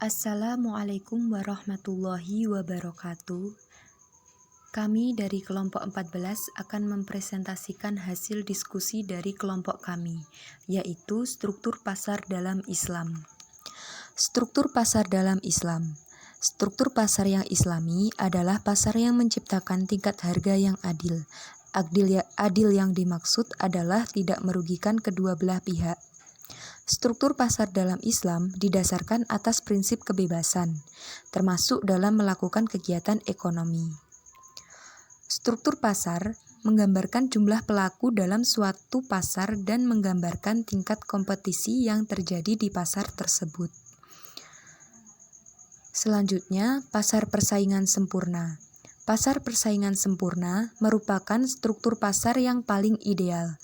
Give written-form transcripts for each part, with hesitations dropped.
Assalamualaikum warahmatullahi wabarakatuh. Kami dari kelompok 14 akan mempresentasikan hasil diskusi dari kelompok kami, yaitu struktur pasar dalam Islam. Struktur pasar dalam Islam. Struktur pasar yang islami adalah pasar yang menciptakan tingkat harga yang adil. Adil yang dimaksud adalah tidak merugikan kedua belah pihak. Struktur pasar dalam Islam didasarkan atas prinsip kebebasan, termasuk dalam melakukan kegiatan ekonomi. Struktur pasar menggambarkan jumlah pelaku dalam suatu pasar dan menggambarkan tingkat kompetisi yang terjadi di pasar tersebut. Selanjutnya, pasar persaingan sempurna. Pasar persaingan sempurna merupakan struktur pasar yang paling ideal,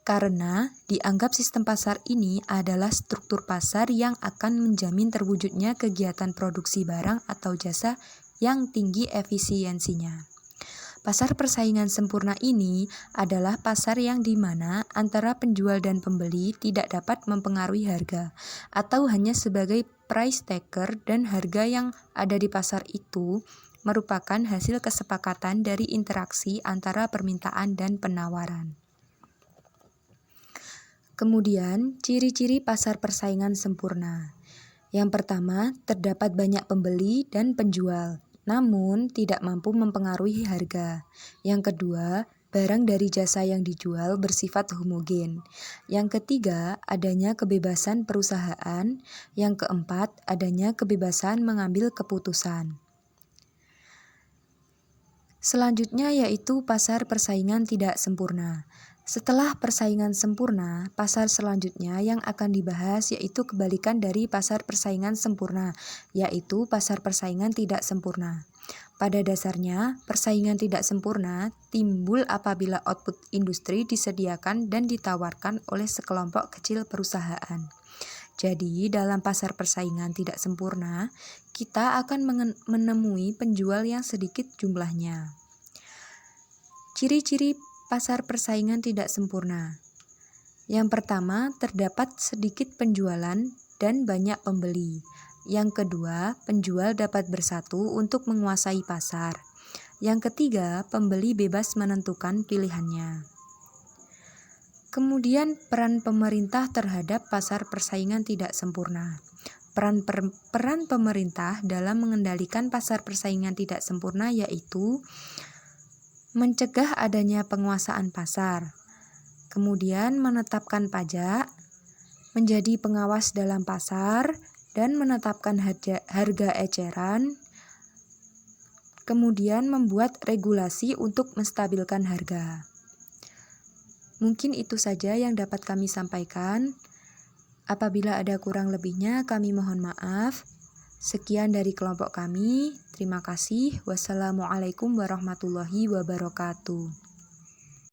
karena dianggap sistem pasar ini adalah struktur pasar yang akan menjamin terwujudnya kegiatan produksi barang atau jasa yang tinggi efisiensinya. Pasar persaingan sempurna ini adalah pasar yang dimana antara penjual dan pembeli tidak dapat mempengaruhi harga, atau hanya sebagai price taker, dan harga yang ada di pasar itu merupakan hasil kesepakatan dari interaksi antara permintaan dan penawaran. Kemudian, ciri-ciri pasar persaingan sempurna. Yang pertama, terdapat banyak pembeli dan penjual, namun tidak mampu mempengaruhi harga. Yang kedua, barang dari jasa yang dijual bersifat homogen. Yang ketiga, adanya kebebasan perusahaan. Yang keempat, adanya kebebasan mengambil keputusan. Selanjutnya yaitu pasar persaingan tidak sempurna. Setelah persaingan sempurna, pasar selanjutnya yang akan dibahas yaitu kebalikan dari pasar persaingan sempurna, yaitu pasar persaingan tidak sempurna. Pada dasarnya, persaingan tidak sempurna timbul apabila output industri disediakan dan ditawarkan oleh sekelompok kecil perusahaan. Jadi, dalam pasar persaingan tidak sempurna, kita akan menemui penjual yang sedikit jumlahnya. Ciri-ciri pasar persaingan tidak sempurna. Yang pertama, terdapat sedikit penjualan dan banyak pembeli. Yang kedua, penjual dapat bersatu untuk menguasai pasar. Yang ketiga, pembeli bebas menentukan pilihannya. Kemudian, peran pemerintah terhadap pasar persaingan tidak sempurna. Peran pemerintah dalam mengendalikan pasar persaingan tidak sempurna yaitu mencegah adanya penguasaan pasar, kemudian menetapkan pajak, menjadi pengawas dalam pasar, dan menetapkan harga eceran, kemudian membuat regulasi untuk menstabilkan harga. Mungkin itu saja yang dapat kami sampaikan. Apabila ada kurang lebihnya, kami mohon maaf. Sekian dari kelompok kami. Terima kasih. Wassalamualaikum warahmatullahi wabarakatuh.